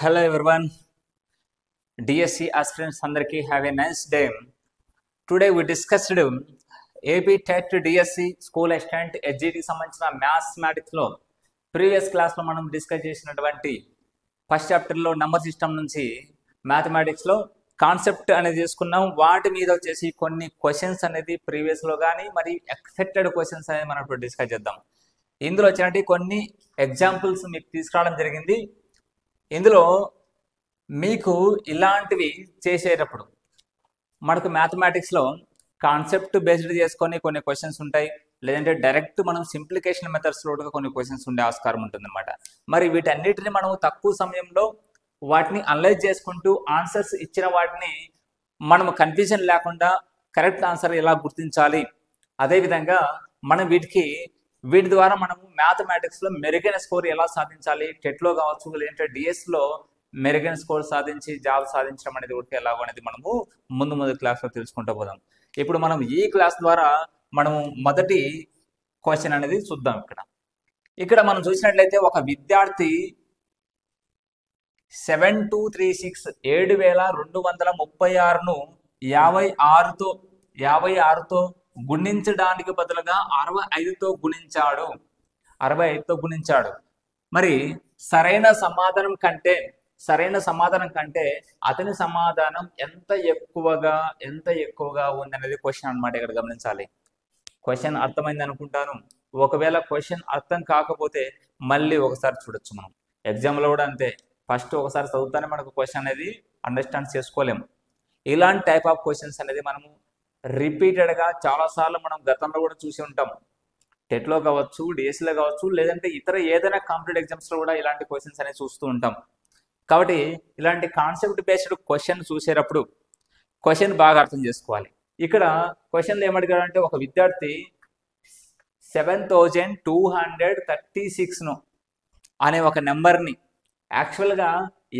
Hello everyone, DSC aspirants అందరికీ have a nice day. Today we discussed AP TET DSC school assistant HGT సంబంధించిన మ్యాథమెటిక్స్లో previous క్లాస్లో మనం discuss చేసినటువంటి first చాప్టర్లో number system నుంచి మ్యాథమెటిక్స్లో concept అనేది తీసుకున్నాం. వాటి మీద వచ్చేసి కొన్ని క్వశ్చన్స్ అనేది ప్రీవియస్లో కానీ మరి ఎక్స్పెక్టెడ్ క్వశ్చన్స్ అనేది మనం ఇప్పుడు డిస్కస్ చేద్దాం. ఇందులో వచ్చినట్టు కొన్ని ఎగ్జాంపుల్స్ మీకు తీసుకురావడం జరిగింది. ఇందులో మీకు ఇలాంటివి చేసేటప్పుడు మనకు మ్యాథమెటిక్స్లో కాన్సెప్ట్ బేస్డ్ చేసుకొని కొన్ని క్వశ్చన్స్ ఉంటాయి, లేదంటే డైరెక్ట్ మనం సింప్లికేషన్ మెథడ్స్లో కొన్ని క్వశ్చన్స్ ఉండే ఆస్కారం ఉంటుందన్నమాట. మరి వీటన్నిటిని మనం తక్కువ సమయంలో వాటిని అనలైజ్ చేసుకుంటూ ఆన్సర్స్ ఇచ్చిన వాటిని మనం కన్ఫ్యూజన్ లేకుండా కరెక్ట్ ఆన్సర్ ఎలా గుర్తించాలి, అదేవిధంగా మనం వీటి ద్వారా మనము మ్యాథమెటిక్స్లో మెరుగైన స్కోర్ ఎలా సాధించాలి, టెట్లో కావచ్చు లేదంటే డిఎస్లో మెరుగైన స్కోర్ సాధించి జాబ్ సాధించడం అనేది ఒకటి ఎలాగో అనేది మనము ముందు క్లాస్లో తెలుసుకుంటూ పోదాం. ఇప్పుడు మనం ఈ క్లాస్ ద్వారా మనము మొదటి క్వశ్చన్ అనేది చూద్దాం. ఇక్కడ మనం చూసినట్లయితే ఒక విద్యార్థి 7236 7236ను 56తో గుణించడానికి బదులుగా 65తో గుణించాడు. మరి సరైన సమాధానం కంటే అతని సమాధానం ఎంత ఎక్కువగా ఉంది అనేది క్వశ్చన్ అన్నమాట. ఇక్కడ గమనించాలి. క్వశ్చన్ అర్థమైంది అనుకుంటాను. ఒకవేళ క్వశ్చన్ అర్థం కాకపోతే మళ్ళీ ఒకసారి చూడొచ్చు. మనం ఎగ్జామ్లో కూడా అంతే, ఫస్ట్ ఒకసారి చదువుతానే మనకు క్వశ్చన్ అనేది అండర్స్టాండ్ చేసుకోలేము. ఇలాంటి టైప్ ఆఫ్ క్వశ్చన్స్ అనేది మనము రిపీటెడ్గా చాలాసార్లు మనం గతంలో కూడా చూసి ఉంటాం. టెట్లో కావచ్చు, డిఎస్సీలో కావచ్చు, లేదంటే ఇతర ఏదైనా కాంపిటేటివ్ ఎగ్జామ్స్లో కూడా ఇలాంటి క్వశ్చన్స్ అనేవి చూస్తూ ఉంటాం. కాబట్టి ఇలాంటి కాన్సెప్ట్ బేస్డ్ క్వశ్చన్ చూసేటప్పుడు క్వశ్చన్ బాగా అర్థం చేసుకోవాలి. ఇక్కడ క్వశ్చన్లు ఏమడిగాడంటే ఒక విద్యార్థి 7236 అనే ఒక నెంబర్ని యాక్చువల్గా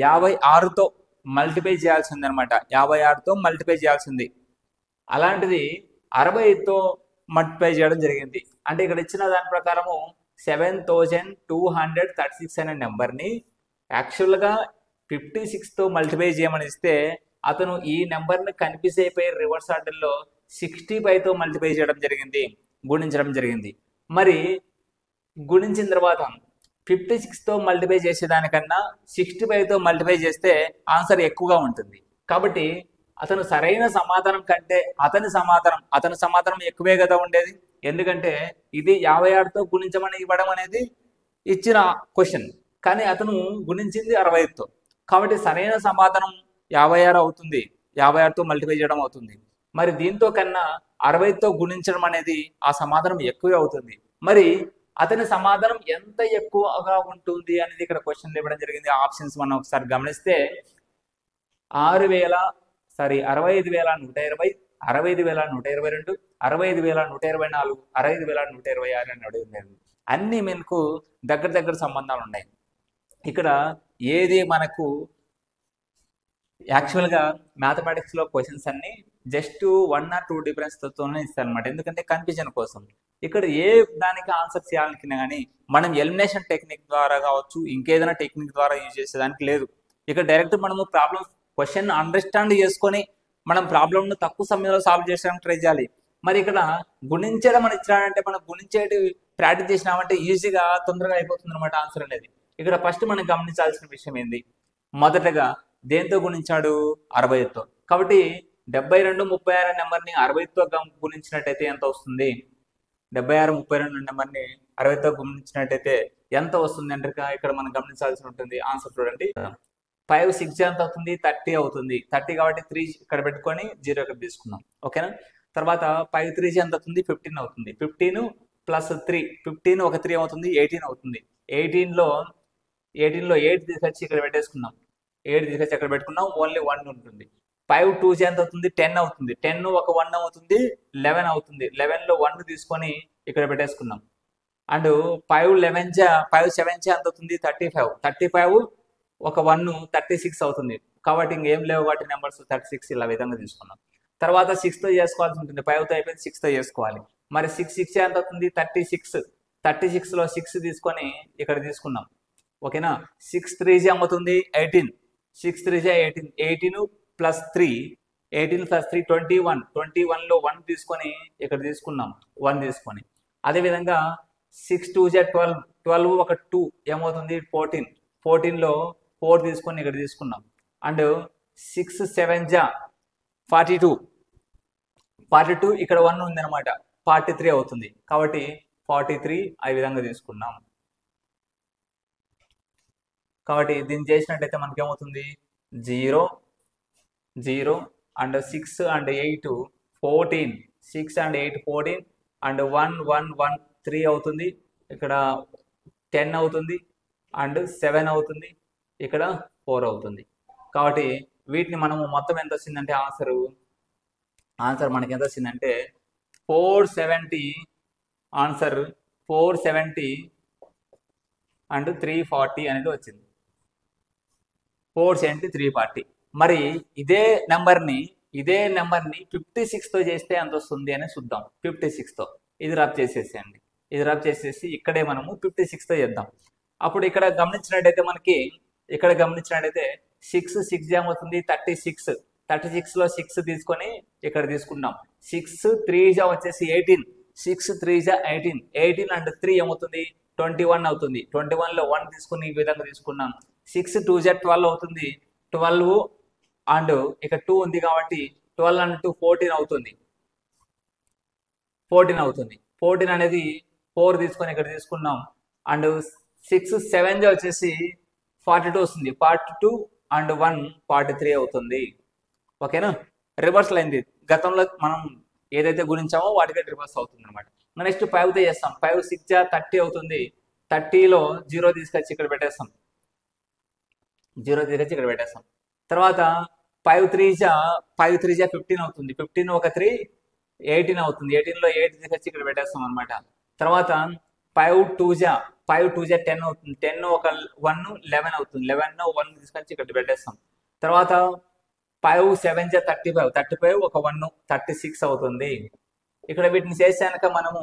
56తో మల్టిప్లై చేయాల్సింది అనమాట. 56తో మల్టిప్లై చేయాల్సింది. అలాంటిది 65తో మల్టిప్లై చేయడం జరిగింది. అంటే ఇక్కడ ఇచ్చిన దాని ప్రకారము 7236 అనే నెంబర్ని యాక్చువల్గా 56తో మల్టిప్లై చేయమని ఇస్తే అతను ఈ నెంబర్ని కన్ఫ్యూజ్ అయిపోయి రివర్స్ ఆర్డర్లో 65తో మల్టిప్లై చేయడం జరిగింది, గుణించడం జరిగింది. మరి గుణించిన తర్వాత 56తో మల్టిప్లై చేసేదానికన్నా 65తో మల్టిప్లై చేస్తే ఆన్సర్ ఎక్కువగా ఉంటుంది. కాబట్టి అతను సరైన సమాధానం కంటే అతని సమాధానం ఎక్కువే కదా ఉండేది. ఎందుకంటే ఇది 56తో గుణించమని ఇవ్వడం అనేది ఇచ్చిన క్వశ్చన్, కానీ అతను గుణించింది 65తో. కాబట్టి సరైన సమాధానం 56 అవుతుంది, 56తో మల్టిప్లై చేయడం అవుతుంది. మరి దీంతో కన్నా 65తో గుణించడం అనేది ఆ సమాధానం ఎక్కువే అవుతుంది. మరి అతని సమాధానం ఎంత ఎక్కువగా ఉంటుంది అనేది ఇక్కడ క్వశ్చన్ ఇవ్వడం జరిగింది. ఆప్షన్స్ మనం ఒకసారి గమనిస్తే 65,120, 65,122, 65,124, 65,126 అని అడుగుతుంది. అన్నీ మనకు దగ్గర సంబంధాలు ఉన్నాయి. ఇక్కడ ఏది మనకు యాక్చువల్గా మ్యాథమెటిక్స్లో క్వశ్చన్స్ అన్ని జస్ట్ 1 or 2 డిఫరెన్స్తోనే ఇస్తారనమాట. ఎందుకంటే కన్ఫ్యూజన్ కోసం. ఇక్కడ ఏ దానికి ఆన్సర్ చేయాలనుకున్నా కానీ మనం ఎలిమినేషన్ టెక్నిక్ ద్వారా కావచ్చు, ఇంకేదైనా టెక్నిక్ ద్వారా యూజ్ చేసేదానికి లేదు. ఇక్కడ డైరెక్ట్ మనము క్వశ్చన్ అండర్స్టాండ్ చేసుకొని మనం ప్రాబ్లమ్ను తక్కువ సమయంలో సాల్వ్ చేసేదానికి ట్రై చేయాలి. మరి ఇక్కడ గుణించడం అని ఇచ్చినాడంటే మనం గుణించేటి ప్రాక్టీస్ చేసినామంటే ఈజీగా తొందరగా అయిపోతుంది అనమాట ఆన్సర్ అనేది. ఇక్కడ ఫస్ట్ మనం గమనించాల్సిన విషయం ఏంది, మొదటగా దేంతో గుణించాడు? 65తో. కాబట్టి 7236 నెంబర్ని 65తో గుణించినట్టయితే ఎంత వస్తుంది? 7632 నెంబర్ని 60తో గుణించినట్టయితే ఎంత వస్తుంది అంటే ఇక్కడ మనం గమనించాల్సి ఉంటుంది. ఆన్సర్ చూడండి. 5 6 ఎంత అవుతుంది? 30 అవుతుంది. 30 కాబట్టి 3 ఇక్కడ పెట్టుకొని 0 ఇక్కడ తీసుకున్నాం. ఓకేనా? తర్వాత 5 3 ఎంత అవుతుంది? 15 అవుతుంది. 15 ప్లస్ 3, 15 ఒక 3 అవుతుంది, 18 అవుతుంది. 18లో 8 తీసుకొచ్చి ఇక్కడ పెట్టేసుకున్నాం. 8 తీసుకొచ్చి అక్కడ పెట్టుకున్నాం, ఓన్లీ 1 ఉంటుంది. 5 2 ఎంత అవుతుంది? 10 అవుతుంది. 10 ఒక 1 అవుతుంది, 11 అవుతుంది. 11లో 1 తీసుకొని ఇక్కడ పెట్టేసుకున్నాం. అండ్ 5 7 ఎంత అవుతుంది? 35. 35 ఒక 1 36 అవుతుంది. కాబట్టి ఇంకేం లేవు వాటి నెంబర్స్ 36 ఇలా విధంగా తీసుకున్నాం. తర్వాత 6తో చేసుకోవాల్సి ఉంటుంది. 5తో అయిపోయింది, 6తో చేసుకోవాలి. మరి 6 ఎంత అవుతుంది? 36. 36లో 6 తీసుకొని ఇక్కడ తీసుకున్నాం. ఓకేనా. 6 3 ఏమవుతుంది 18, 6 3 18, 18 ప్లస్ 3, 18 ప్లస్ 3 21, 21లో 1 తీసుకొని ఇక్కడ తీసుకున్నాం, 1 తీసుకొని. అదేవిధంగా 6 2 12, 12 ఒక 2 ఏమవుతుంది 14, 14లో 4 తీసుకొని ఇక్కడ తీసుకున్నాం. అండ్ 6 7 42, 42 ఇక్కడ 1 ఉంది అనమాట, 43 అవుతుంది. కాబట్టి 43 ఆ విధంగా తీసుకున్నాం. కాబట్టి దీన్ని చేసినట్టయితే మనకి ఏమవుతుంది 0 0 అండ్ 6 అండ్ 8 14, 6 అండ్ 8 14 అండ్ 1 1 1 3 అవుతుంది, ఇక్కడ 10 అవుతుంది అండ్ 7 అవుతుంది, ఇక్కడ 4 అవుతుంది. కాబట్టి వీటిని మనము మొత్తం ఎంత వచ్చిందంటే ఆన్సర్ మనకి ఎంత వచ్చిందంటే 470, ఆన్సర్ 470 అండ్ 340 అనేది వచ్చింది, 470 340. మరి ఇదే నెంబర్ని 56తో చేస్తే ఎంత వస్తుంది అని చూద్దాం. 56తో ఇది రబ్ చేసేసేయండి, ఇది రబ్ చేసేసి ఇక్కడే మనము 56తో చేద్దాం. అప్పుడు ఇక్కడ గమనించినట్టయితే మనకి 6 6 ఏమవుతుంది 36, 36లో 6 తీసుకొని ఇక్కడ తీసుకున్నాం. 6 3 వచ్చేసి 18, 6 3 18, 18 అండ్ 3 ఏమవుతుంది 21 అవుతుంది, 21లో 1 తీసుకుని ఈ విధంగా తీసుకున్నాం. 6 2 12 అవుతుంది, 12 అండ్ ఇక్కడ 2 ఉంది కాబట్టి 12 అండ్ 2 14 అవుతుంది, 14 అవుతుంది. 14 అనేది 4 తీసుకొని ఇక్కడ తీసుకున్నాం. అండ్ 6 7 వచ్చేసి 42 వస్తుంది, 42 అండ్ 1 43 అవుతుంది. ఓకేనా, రివర్సల్ అయింది. గతంలో మనం ఏదైతే గురించామో వాటికే రివర్స్ అవుతుంది అనమాట. నెక్స్ట్ 5తో చేస్తాం. 5 6 30 అవుతుంది, 30లో 0 తీసుకొచ్చి ఇక్కడ పెట్టేస్తాం, 0 తీసుకొచ్చి ఇక్కడ పెట్టేస్తాం. తర్వాత 5 3 15 అవుతుంది, 15 ఒక 3 18 అవుతుంది, 18లో 8 తీసుకొచ్చి ఇక్కడ పెట్టేస్తాం అనమాట. తర్వాత 5 2 10 అవుతుంది, 10 ఒక 1 11 అవుతుంది, 11లో 1 తీసుకొచ్చి ఇక్కడ పెట్టేస్తాం. తర్వాత 5 7 35 ఒక 1 36 అవుతుంది. ఇక్కడ వీటిని చేసాక మనము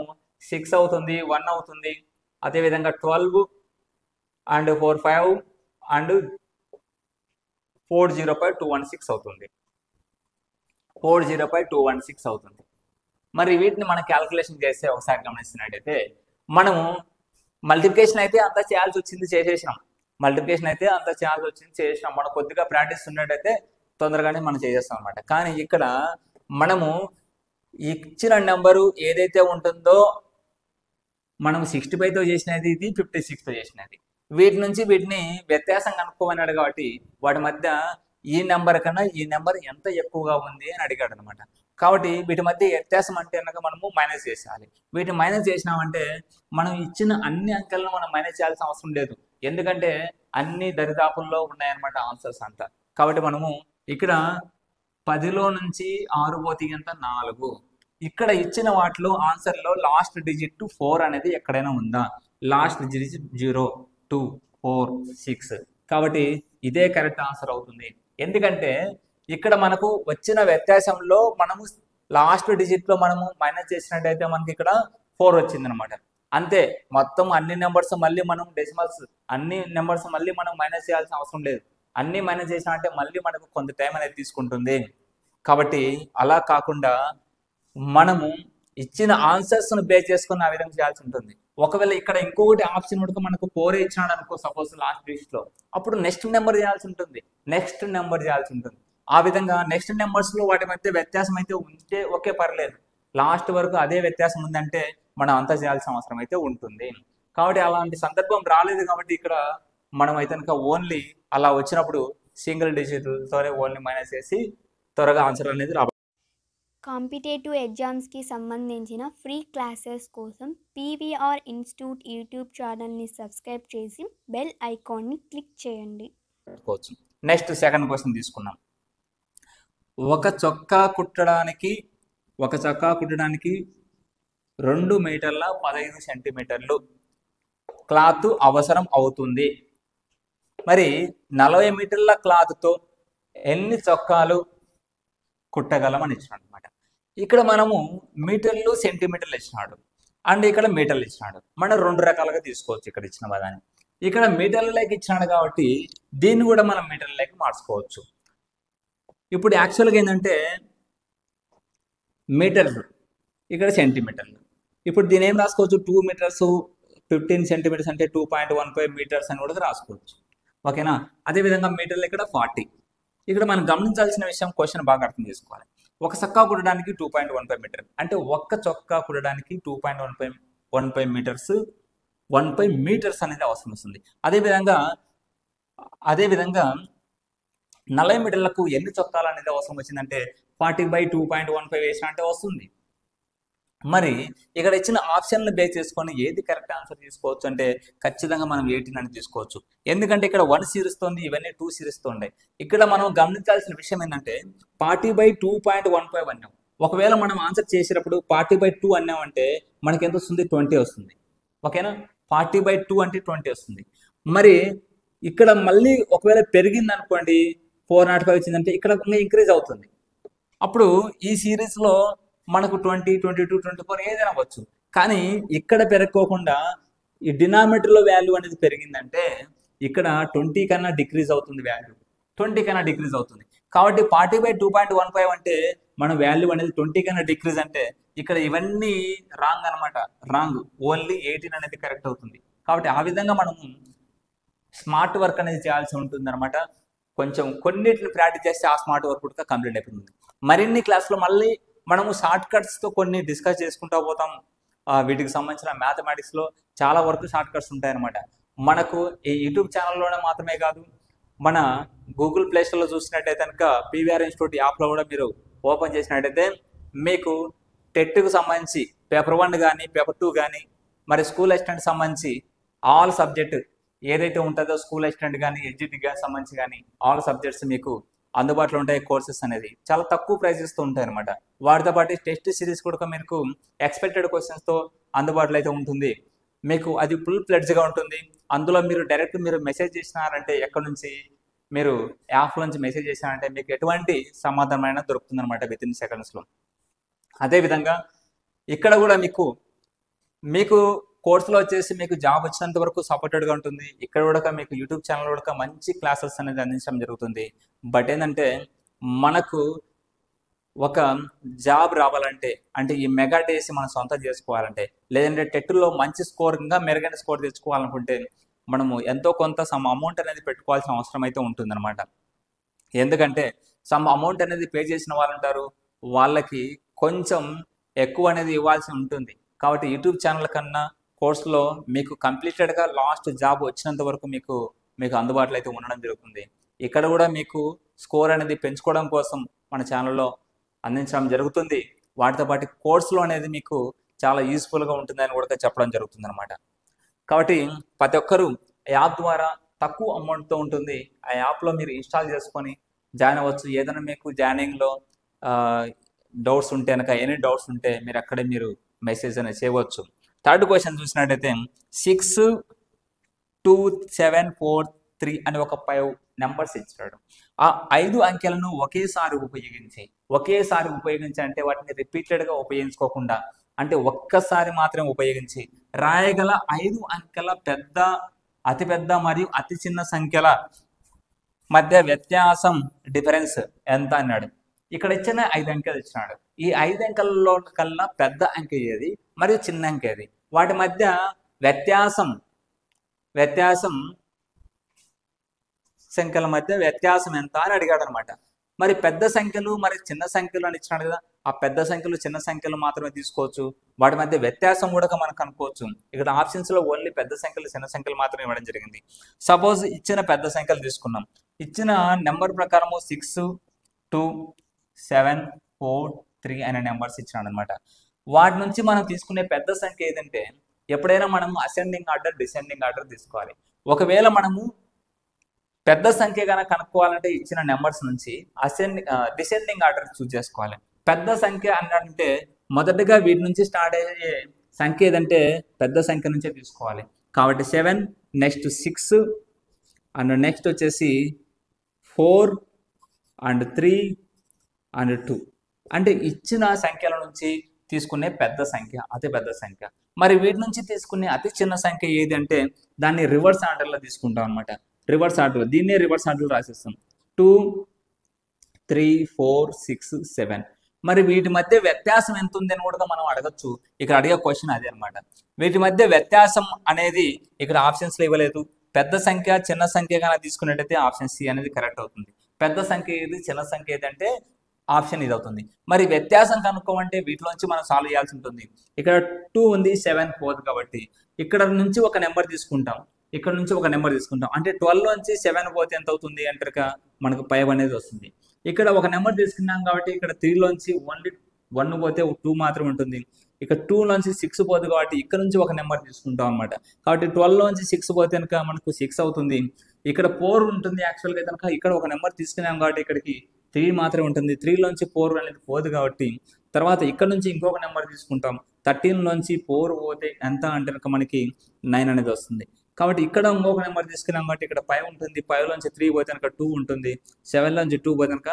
6 అవుతుంది, 1 అవుతుంది. అదేవిధంగా 12 అండ్ 4 5 అండ్ 405 216 అవుతుంది, 405 216 అవుతుంది. మరి వీటిని మనం క్యాల్కులేషన్ చేస్తే ఒకసారి గమనిస్తున్నట్టయితే మనము మల్టిప్లికేషన్ అయితే అంతా చేయాల్సి వచ్చింది, చేసేసినాం. మనం కొద్దిగా ప్రాక్టీస్ ఉన్నట్టయితే తొందరగానే మనం చేసేస్తాం అనమాట. కానీ ఇక్కడ మనము ఇచ్చిన నెంబరు ఏదైతే ఉంటుందో మనం 65తో చేసినది, ఇది 56తో చేసినది. వీటి నుంచి వీటిని వ్యత్యాసం కనుక్కోమన్నాడు కాబట్టి వాటి మధ్య ఈ నెంబర్ కన్నా ఈ నెంబర్ ఎంత ఎక్కువగా ఉంది అని అడిగాడు అనమాట. కాబట్టి వీటి మధ్య వ్యత్యాసం అంటే కనుక మనము మైనస్ చేసేయాలి. వీటిని మైనస్ చేసినామంటే మనం ఇచ్చిన అన్ని అంకెలను మనం మైనస్ చేయాల్సిన అవసరం లేదు, ఎందుకంటే అన్ని దరిదాపుల్లో ఉన్నాయన్నమాట ఆన్సర్స్ అంతా. కాబట్టి మనము ఇక్కడ 10లో నుంచి 6 పోతే ఎంత 4. ఇక్కడ ఇచ్చిన వాటిలో ఆన్సర్లో లాస్ట్ డిజిట్ 4 అనేది ఎక్కడైనా ఉందా? Last digit 0 2 4 6. కాబట్టి ఇదే కరెక్ట్ ఆన్సర్ అవుతుంది. ఎందుకంటే ఇక్కడ మనకు వచ్చిన వ్యత్యాసంలో మనము లాస్ట్ డిజిట్లో మనము మైనస్ చేసినట్టయితే మనకి ఇక్కడ 4 వచ్చింది అనమాట. అంతే, మొత్తం అన్ని నెంబర్స్ మళ్ళీ మనం డెసిమల్స్ అన్ని నెంబర్స్ మళ్ళీ మనం మైనస్ చేయాల్సిన అవసరం లేదు. అన్ని మైనస్ చేసినట్టే మళ్ళీ మనకు కొంత టైం అనేది తీసుకుంటుంది. కాబట్టి అలా కాకుండా మనము ఇచ్చిన ఆన్సర్స్ను బేస్ చేసుకుని ఆ విధంగా చేయాల్సి ఉంటుంది. ఒకవేళ ఇక్కడ ఇంకొకటి ఆప్షన్ కూడా మనకు 4 ఇచ్చినాడు అనుకో సపోజ్ లాస్ట్ డిజిట్లో, అప్పుడు నెక్స్ట్ నెంబర్ చేయాల్సి ఉంటుంది. ఆ విధంగా నెక్స్ట్ నెంబర్స్లో వాటి మధ్య వ్యత్యాసం అయితే ఉంటే ఓకే పర్లేదు, లాస్ట్ వరకు అదే వ్యత్యాసం ఉందంటే మనం అంతా చేయాల్సిన అవసరం అయితే ఉంటుంది. కాబట్టి అలాంటి సందర్భం రాలేదు కాబట్టి ఇక్కడ మనం అయితే కనుక ఓన్లీ అలా వచ్చినప్పుడు సింగిల్ డిజిట్తోనే ఓన్లీ మైనస్ చేసి త్వరగా ఆన్సర్ అనేది రాబోతుంది. కాంపిటేటివ్ ఎగ్జామ్స్కి సంబంధించిన ఫ్రీ క్లాసెస్ కోసం పీవీఆర్ ఇన్స్టిట్యూట్ యూట్యూబ్ ఛానల్ని సబ్స్క్రైబ్ చేసి బెల్ ఐకాన్ని క్లిక్ చేయండి. నెక్స్ట్ సెకండ్ క్వశ్చన్ తీసుకున్నాం. ఒక చొక్కా కుట్టడానికి 2 మీటర్ల 15 సెంటీమీటర్లు క్లాత్ అవసరం అవుతుంది. మరి 40 మీటర్ల క్లాత్తో ఎన్ని చొక్కాలు కుట్టగలమని ఇచ్చినాడు అనమాట. ఇక్కడ మనము మీటర్లు సెంటీమీటర్లు ఇచ్చినాడు అండ్ ఇక్కడ మీటర్లు ఇచ్చినాడు. మనం 2 రకాలుగా తీసుకోవచ్చు ఇక్కడ ఇచ్చిన పదాన్ని. ఇక్కడ మీటర్లలోకి ఇచ్చినాడు కాబట్టి దీన్ని కూడా మనం మీటర్లలోకి మార్చుకోవచ్చు. ఇప్పుడు యాక్చువల్గా ఏంటంటే మీటర్లు, ఇక్కడ సెంటీమీటర్లు. ఇప్పుడు దీని ఏం రాసుకోవచ్చు, 2 మీటర్స్ 15 సెంటీమీటర్స్ అంటే 2.15 మీటర్స్ అని కూడా రాసుకోవచ్చు. ఓకేనా. అదేవిధంగా మీటర్లు ఇక్కడ 40. ఇక్కడ మనం గమనించాల్సిన విషయం, క్వశ్చన్ బాగా అర్థం చేసుకోవాలి. ఒక చొక్కా కుట్టడానికి 2.15 మీటర్ అంటే ఒక్క చొక్కా కుట్టడానికి 2.15 మీటర్స్ 15 మీటర్స్ అనేది అవసరం వస్తుంది. అదేవిధంగా 40 మీటర్లకు ఎన్ని చొక్కాలు అనేది అవసరం వచ్చిందంటే 40/2.15 వేసిన అంటే వస్తుంది. మరి ఇక్కడ ఇచ్చిన ఆప్షన్లు బేస్ చేసుకొని ఏది కరెక్ట్ ఆన్సర్ తీసుకోవచ్చు అంటే ఖచ్చితంగా మనం 18 అని తీసుకోవచ్చు. ఎందుకంటే ఇక్కడ 1 సిరీస్తోంది, ఇవన్నీ 2 సిరీస్తో ఉన్నాయి. ఇక్కడ మనం గమనించాల్సిన విషయం ఏంటంటే 40/2.15 అన్నాం. ఒకవేళ మనం ఆన్సర్ చేసేటప్పుడు 40/2 అన్నామంటే మనకి ఎంత వస్తుంది, 20 వస్తుంది. ఓకేనా. 40/2 అంటే 20 వస్తుంది. మరి ఇక్కడ మళ్ళీ ఒకవేళ పెరిగింది అనుకోండి 405 వచ్చిందంటే ఇక్కడ ఇంక్రీజ్ అవుతుంది. అప్పుడు ఈ సిరీస్లో మనకు 20, 22, 24 ఏదైనా అవ్వచ్చు. కానీ ఇక్కడ పెరగకోకుండా ఈ డినామినేటర్లో వాల్యూ అనేది పెరిగిందంటే ఇక్కడ 20 కన్నా డిక్రీజ్ అవుతుంది, వాల్యూ 20 కన్నా డిక్రీజ్ అవుతుంది. కాబట్టి 40/2.15 అంటే మన వాల్యూ అనేది 20 కన్నా డిక్రీజ్ అంటే ఇక్కడ ఇవన్నీ రాంగ్ అనమాట, రాంగ్. ఓన్లీ 18 అనేది కరెక్ట్ అవుతుంది. కాబట్టి ఆ విధంగా మనము స్మార్ట్ వర్క్ అనేది చేయాల్సి ఉంటుంది అనమాట. కొంచెం కొన్నిటిని ప్రాక్టీస్ చేస్తే ఆ స్మార్ట్ వర్క్ కూడా కంప్లీట్ అయిపోతుంది. మరిన్ని క్లాస్లో మళ్ళీ మనము షార్ట్ కట్స్తో కొన్ని డిస్కస్ చేసుకుంటూ పోతాం. వీటికి సంబంధించిన మ్యాథమెటిక్స్లో చాలా వరకు షార్ట్ కట్స్ ఉంటాయన్నమాట. మనకు ఈ యూట్యూబ్ ఛానల్లోనే మాత్రమే కాదు, మన గూగుల్ ప్లే స్టోర్లో చూసినట్టయితే కనుక పీవీఆర్ ఇన్స్టిట్యూట్ యాప్లో కూడా మీరు ఓపెన్ చేసినట్టయితే మీకు టెట్కు సంబంధించి పేపర్ 1 కానీ పేపర్ 2 కానీ మరి స్కూల్ అసిస్టెంట్ సంబంధించి ఆల్ సబ్జెక్ట్ ఏదైతే ఉంటుందో స్కూల్ అసిస్టెంట్ కానీ ఎడ్జిటి కానీ సంబంధించి కానీ ఆల్ సబ్జెక్ట్స్ మీకు అందుబాటులో ఉంటాయి. కోర్సెస్ అనేది చాలా తక్కువ ప్రైజెస్తో ఉంటాయి అనమాట. వాటితో పాటు టెస్ట్ సిరీస్ కూడా మీకు ఎక్స్పెక్టెడ్ క్వశ్చన్స్తో అందుబాటులో అయితే ఉంటుంది. మీకు అది ఫుల్ ఫ్లెడ్జ్గా ఉంటుంది. అందులో మీరు డైరెక్ట్ మీరు మెసేజ్ చేసినారంటే ఎక్కడి నుంచి మీరు యాప్ నుంచి మెసేజ్ చేసినారంటే మీకు ఎటువంటి సమాధానమైనా దొరుకుతుంది అనమాట వితిన్ సెకండ్స్లో. అదేవిధంగా ఇక్కడ కూడా మీకు కోర్సులో వచ్చేసి మీకు జాబ్ వచ్చినంత వరకు సపోర్టెడ్గా ఉంటుంది. ఇక్కడ కూడా మీకు యూట్యూబ్ ఛానల్ కూడా మంచి క్లాసెస్ అనేది అందించడం జరుగుతుంది. బట్ ఏంటంటే మనకు ఒక జాబ్ రావాలంటే అంటే ఈ మెగా డేస్ మనం సొంతం చేసుకోవాలంటే లేదంటే టెట్లో మంచి స్కోర్ ఇంకా మెరుగైన స్కోర్ తెచ్చుకోవాలనుకుంటే మనము ఎంతో కొంత సమ్ అమౌంట్ అనేది పెట్టుకోవాల్సిన అవసరం అయితే ఉంటుందన్నమాట. ఎందుకంటే సమ్ అమౌంట్ అనేది పే చేసిన వాళ్ళు ఉంటారు, వాళ్ళకి కొంచెం ఎక్కువ అనేది ఇవ్వాల్సి ఉంటుంది. కాబట్టి యూట్యూబ్ ఛానల్ కన్నా కోర్సులో మీకు కంప్లీటెడ్గా లాస్ట్ జాబ్ వచ్చినంత వరకు మీకు అందుబాటులో అయితే ఉండడం జరుగుతుంది. ఇక్కడ కూడా మీకు స్కోర్ అనేది పెంచుకోవడం కోసం మన ఛానల్లో అందించడం జరుగుతుంది. వాటితో పాటు కోర్సులో అనేది మీకు చాలా యూస్ఫుల్గా ఉంటుందని కూడా చెప్పడం జరుగుతుంది అనమాట. కాబట్టి ప్రతి ఒక్కరూ యాప్ ద్వారా తక్కువ అమౌంట్తో ఉంటుంది. ఆ యాప్లో మీరు ఇన్స్టాల్ చేసుకొని జాయిన్ అవ్వచ్చు. ఏదైనా మీకు జాయినింగ్లో డౌట్స్ ఉంటే కనుక ఎనీ డౌట్స్ ఉంటే మీరు అక్కడే మీరు మెసేజ్ అనేది చేయవచ్చు. థర్డ్ క్వశ్చన్ చూసినట్టయితే 6, 2, 7, 4, 3 అని ఒక 5 నెంబర్స్ ఇచ్చాడు. ఆ 5 అంకెలను ఒకేసారి ఉపయోగించి అంటే వాటిని రిపీటెడ్గా ఉపయోగించుకోకుండా అంటే ఒక్కసారి మాత్రమే ఉపయోగించి రాయగల 5 అంకెల అతిపెద్ద మరియు అతి చిన్న సంఖ్యల మధ్య వ్యత్యాసం డిఫరెన్స్ ఎంత అన్నాడు. ఇక్కడ ఇచ్చిన 5 అంకెలు ఇచ్చినాడు. ఈ 5 అంకెలలో కల్లా పెద్ద అంక ఏది మరియు చిన్న అంక ఏది, వాటి మధ్య వ్యత్యాసం సంఖ్యల మధ్య వ్యత్యాసం ఎంత అని అడిగాడు అనమాట. మరి పెద్ద సంఖ్యలు మరి చిన్న సంఖ్యలు అని ఇచ్చినాడు కదా, ఆ పెద్ద సంఖ్యలు చిన్న సంఖ్యలు మాత్రమే తీసుకోవచ్చు. వాటి మధ్య వ్యత్యాసం కూడా మనం కనుక్కోవచ్చు. ఇక్కడ ఆప్షన్స్లో ఓన్లీ పెద్ద సంఖ్యలు చిన్న సంఖ్యలు మాత్రమే ఇవ్వడం జరిగింది. సపోజ్ ఇచ్చిన పెద్ద సంఖ్యలు తీసుకున్నాం. ఇచ్చిన నెంబర్ ప్రకారము 6, 2, 7, 4, 3 అనే నెంబర్స్ ఇచ్చినాడు అనమాట. వాటి నుంచి మనం తీసుకునే పెద్ద సంఖ్య ఏదంటే ఎప్పుడైనా మనము అసెండింగ్ ఆర్డర్ డిసెండింగ్ ఆర్డర్ తీసుకోవాలి. ఒకవేళ మనము పెద్ద సంఖ్య కనుక కనుక్కోవాలంటే ఇచ్చిన నెంబర్స్ నుంచి డిసెండింగ్ ఆర్డర్ చూస్ చేసుకోవాలి. పెద్ద సంఖ్య అంటే మొదటగా వీటి నుంచి స్టార్ట్ అయ్యే సంఖ్య ఏదంటే పెద్ద సంఖ్య నుంచే తీసుకోవాలి. కాబట్టి 7, నెక్స్ట్ 6 అండ్ నెక్స్ట్ వచ్చేసి 4 అండ్ 3 అండ్ 2 అంటే ఇచ్చిన సంఖ్యల నుంచి తీసుకునే పెద్ద సంఖ్య, అతి పెద్ద సంఖ్య. మరి వీటి నుంచి తీసుకునే అతి చిన్న సంఖ్య ఏది అంటే దాన్ని రివర్స్ ఆర్డర్లో తీసుకుంటాం అనమాట. రివర్స్ ఆర్డర్, దీన్నే రివర్స్ ఆర్డర్లో రాసేస్తాం. 2, 3, 4, 6, 7. మరి వీటి మధ్య వ్యత్యాసం ఎంత ఉంది అని కూడా మనం అడగచ్చు. ఇక్కడ అడిగే క్వశ్చన్ అదే అనమాట. వీటి మధ్య వ్యత్యాసం అనేది ఇక్కడ ఆప్షన్స్లో ఇవ్వలేదు. పెద్ద సంఖ్య చిన్న సంఖ్య కన్నా తీసుకున్నట్టయితే ఆప్షన్ సి అనేది కరెక్ట్ అవుతుంది. పెద్ద సంఖ్య ఏది చిన్న సంఖ్య ఏది అంటే ఆప్షన్ ఇది అవుతుంది. మరి వ్యత్యాసం కనుక్కోమంటే వీటిలోంచి మనం సాల్వ్ చేయాల్సి ఉంటుంది. ఇక్కడ 2 ఉంది, 7 పోదు కాబట్టి ఇక్కడ నుంచి ఒక నెంబర్ తీసుకుంటాం, ఇక్కడ నుంచి ఒక నెంబర్ తీసుకుంటాం. అంటే 12 నుంచి 7 పోతే ఎంత అవుతుంది అంటే మనకు 5 అనేది వస్తుంది. ఇక్కడ ఒక నెంబర్ తీసుకున్నాం కాబట్టి ఇక్కడ 3లోంచి ఓన్లీ 1 పోతే 2 మాత్రం ఉంటుంది. ఇక్కడ 2లోంచి 6 పోదు కాబట్టి ఇక్కడ నుంచి ఒక నెంబర్ తీసుకుంటాం అనమాట. కాబట్టి 12లోంచి 6 పోతే కనుక మనకు 6 అవుతుంది. ఇక్కడ 4 ఉంటుంది. యాక్చువల్గా కనుక ఇక్కడ ఒక నెంబర్ తీసుకున్నాం కాబట్టి ఇక్కడికి 3 మాత్రమే ఉంటుంది. 3లోంచి 4 అనేది పోదు కాబట్టి తర్వాత ఇక్కడ నుంచి ఇంకొక నెంబర్ తీసుకుంటాం. 13లోంచి 4 పోతే ఎంత అంటే కనుక మనకి 9 అనేది వస్తుంది. కాబట్టి ఇక్కడ ఇంకొక నెంబర్ తీసుకున్నాం కాబట్టి ఇక్కడ 5 ఉంటుంది. 5లోంచి 3 పోతే కనుక 2 ఉంటుంది. 7లోంచి 2 పోతే కనుక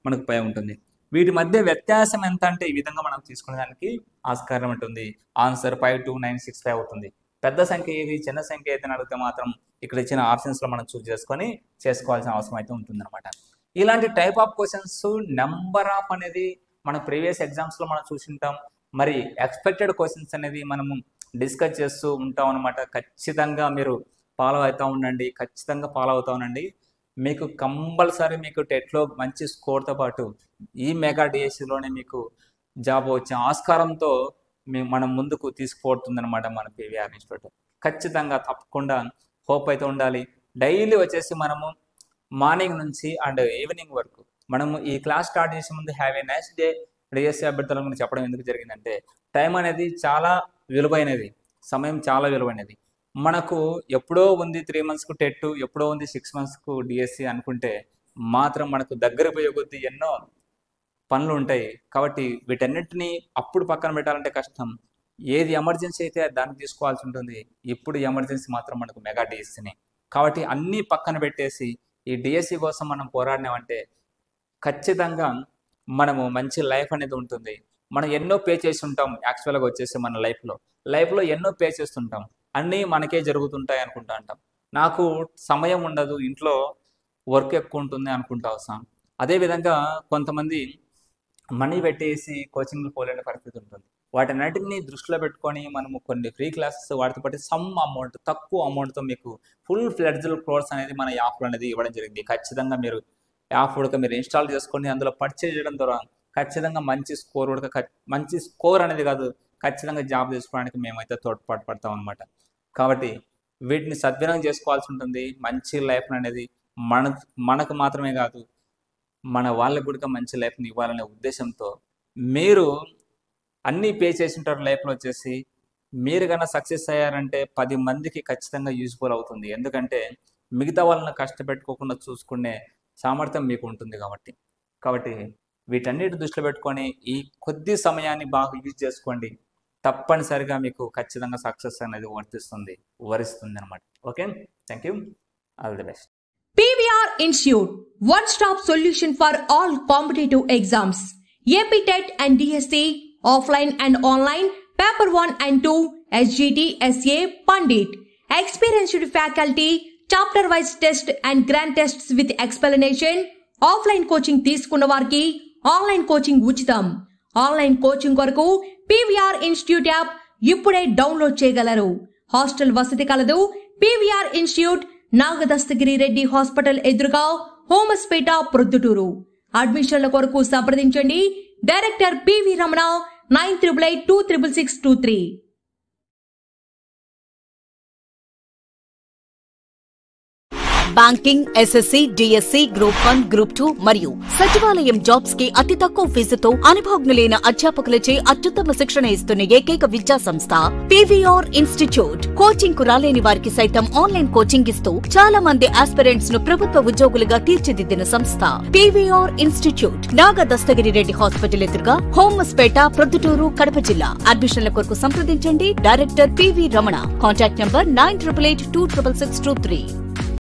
మనకు 5 ఉంటుంది. వీటి మధ్య వ్యత్యాసం ఎంత అంటే ఈ విధంగా మనం తీసుకునే దానికి ఆస్కారం ఉంటుంది. ఆన్సర్ 5, 2, 9, 6, 5 అవుతుంది. పెద్ద సంఖ్య ఏది చిన్న సంఖ్య ఏది అని అడిగితే మాత్రం ఇక్కడ ఇచ్చిన ఆప్షన్స్లో మనం చూస్ చేసుకొని చేసుకోవాల్సిన అవసరం అయితే ఉంటుంది అనమాట. ఇలాంటి type of questions number of అనేది మన ప్రీవియస్ ఎగ్జామ్స్లో మనం చూసింటాం. మరి ఎక్స్పెక్టెడ్ క్వశ్చన్స్ అనేది మనము డిస్కస్ చేస్తూ ఉంటాం అనమాట. ఖచ్చితంగా మీరు ఫాలో అవుతూ ఉండండి, ఖచ్చితంగా ఫాలో అవుతూ ఉండండి. మీకు కంపల్సరీ మీకు టెట్లో మంచి స్కోర్తో పాటు ఈ మెగా డిఎస్సిలోనే మీకు జాబ్ వచ్చే ఆస్కారంతో మనం ముందుకు తీసుకుపోతుంది అనమాట మన పీవీఆర్ ఇన్స్టిట్యూట్. ఖచ్చితంగా తప్పకుండా హోప్ అయితే ఉండాలి. డైలీ వచ్చేసి మనము మార్నింగ్ నుంచి అండ్ ఈవినింగ్ వరకు మనము ఈ క్లాస్ స్టార్ట్ చేసే ముందు have a nice day DSC అభ్యర్థుల గురించి చెప్పడం ఎందుకు జరిగిందంటే టైం అనేది చాలా విలువైనది, సమయం చాలా విలువైనది. మనకు ఎప్పుడో ఉంది 3 monthsకు టెట్, ఎప్పుడో ఉంది 6 monthsకు డిఎస్సి అనుకుంటే మాత్రం మనకు దగ్గర పోయే కొద్దీ ఎన్నో పనులు ఉంటాయి. కాబట్టి వీటన్నిటిని అప్పుడు పక్కన పెట్టాలంటే కష్టం. ఏది ఎమర్జెన్సీ అయితే దాన్ని తీసుకోవాల్సి ఉంటుంది. ఇప్పుడు ఎమర్జెన్సీ మాత్రం మనకు మెగా డిఎస్సిని. కాబట్టి అన్నీ పక్కన పెట్టేసి ఈ డిఎస్సి కోసం మనం పోరాడినామంటే ఖచ్చితంగా మనము మంచి లైఫ్ అనేది ఉంటుంది. మనం ఎన్నో పే చేసి ఉంటాం. యాక్చువల్గా వచ్చేసి మన లైఫ్లో ఎన్నో పే చేస్తుంటాం, అన్నీ మనకే జరుగుతుంటాయి అనుకుంటా అంటాం. నాకు సమయం ఉండదు, ఇంట్లో వర్క్ ఎక్కువ ఉంటుంది అనుకుంటా వస్తాం. అదేవిధంగా కొంతమంది మనీ పెట్టేసి కోచింగ్లు పోలేని పరిస్థితి ఉంటుంది. వాటన్నిటిని దృష్టిలో పెట్టుకొని మనము కొన్ని ఫ్రీ క్లాసెస్ వాటితో పాటు సమ్ అమౌంట్, తక్కువ అమౌంట్తో మీకు ఫుల్ ఫ్లెడ్జ్డ్ కోర్స్ అనేది మన యాప్లో అనేది ఇవ్వడం జరిగింది. ఖచ్చితంగా మీరు యాప్ ఉడక మీరు ఇన్స్టాల్ చేసుకొని అందులో పర్చేజ్ చేయడం ద్వారా ఖచ్చితంగా మంచి స్కోర్ అనేది కాదు, ఖచ్చితంగా జాబ్ తీసుకోవడానికి మేమైతే తోడ్పాటు పడతాం అనమాట. కాబట్టి వీటిని సద్వినియోగం చేసుకోవాల్సి ఉంటుంది. మంచి లైఫ్ అనేది మనకు మాత్రమే కాదు, మన వాళ్ళకు కూడా మంచి లైఫ్ని ఇవ్వాలనే ఉద్దేశంతో మీరు అన్నీ పే చేసి ఉంటారు. లైఫ్లో వచ్చేసి మీరు కన్నా సక్సెస్ అయ్యారంటే 10 మందికి ఖచ్చితంగా యూజ్ఫుల్ అవుతుంది. ఎందుకంటే మిగతా వాళ్ళని కష్టపెట్టుకోకుండా చూసుకునే సామర్థ్యం మీకు ఉంటుంది కాబట్టి వీటన్నిటి దృష్టిలో పెట్టుకొని ఈ కొద్ది సమయాన్ని బాగా యూజ్ చేసుకోండి. తప్పనిసరిగా మీకు ఖచ్చితంగా సక్సెస్ అనేది వరిస్తుంది అనమాట. Okay, thank you, all the best. PVR Institute, one-stop solution for all competitive exams. AP TET and DSC, offline and online, paper 1 and 2, SGT, SA, Pandit. Experienced faculty, chapter-wise test and grand tests with explanation. Offline coaching తీసుకున్న వారికి online coaching ఉచితం. Online coaching కొరకు PVR Institute app ఇప్పుడే download చేయగలరు. Hostel వసతి కలదు. PVR Institute, Nagadastagiri Reddy hospital ఎదురుగా, హోమస్పేట, ప్రొద్దుటూరు. అడ్మిషన్ల కొరకు సంప్రదించండి. Director PV Ramana, 9882666623. Banking, SSC, DSC, Group 1, Group 2 మరియు సచివాలయం జాబ్స్ కి అతి తక్కువ ఫీజుతో అనుభవజ్ఞులైన అధ్యాపకులచే అత్యుత్తమ శిక్షణ ఇస్తున్న ఏకైక విద్యా సంస్థ PVR ఇన్స్టిట్యూట్. కోచింగ్ కు రాలేని వారికి సైతం ఆన్లైన్ కోచింగ్ ఇస్తూ చాలా మంది ఆస్పిరెంట్స్ ను ప్రభుత్వ ఉద్యోగులుగా తీర్చిదిద్దిన సంస్థ PVR ఇన్స్టిట్యూట్. నాగ దస్తగిరి రెడ్డి హాస్పిటల్ ఎదురుగా, హోమస్పేట, ప్రొద్దుటూరు, కడప జిల్లా. అడ్మిషన్ల కొరకు సంప్రదించండి. Director PV Ramana. Contact number 9882666623.